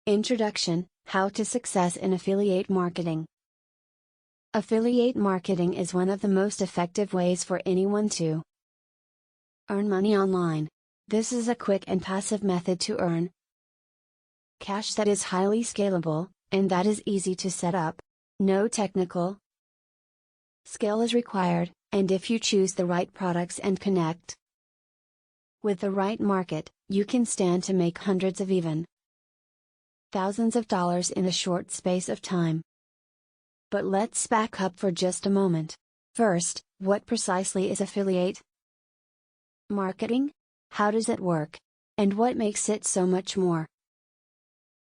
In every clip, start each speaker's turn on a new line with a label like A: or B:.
A: Introduction: How to Success in Affiliate Marketing. Affiliate marketing is one of the most effective ways for anyone to earn money online. This is a quick and passive method to earn cash that is highly scalable, and that is easy to set up. No technical skill is required, and if you choose the right products and connect with the right market, you can stand to make hundreds of even thousands of dollars in a short space of time. But let's back up for just a moment. First, what precisely is affiliate marketing? How does it work? And what makes it so much more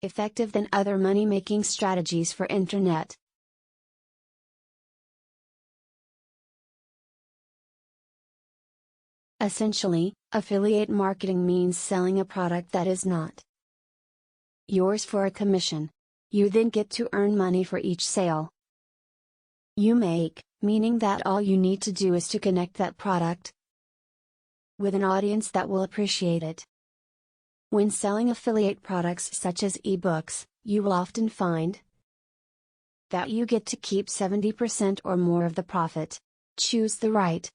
A: effective than other money-making strategies for internet? Essentially, affiliate marketing means selling a product that is not yours for a commission. You then get to earn money for each sale you make, meaning that all you need to do is to connect that product with an audience that will appreciate it. When selling affiliate products such as ebooks, you will often find that you get to keep 70% or more of the profit. Choose the right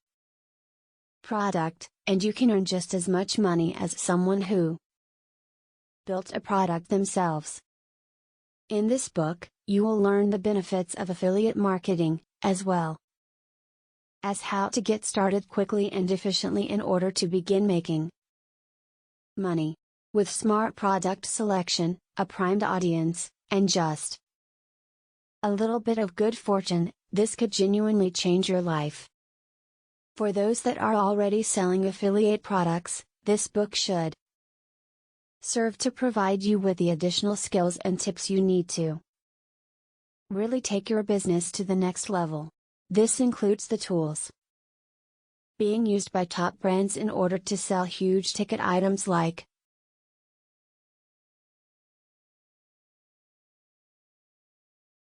A: product, and you can earn just as much money as someone who built a product themselves. In this book, you will learn the benefits of affiliate marketing, as well as how to get started quickly and efficiently in order to begin making money. With smart product selection, a primed audience, and just a little bit of good fortune, this could genuinely change your life. For those that are already selling affiliate products, this book should serve to provide you with the additional skills and tips you need to really take your business to the next level. This includes the tools being used by top brands in order to sell huge ticket items like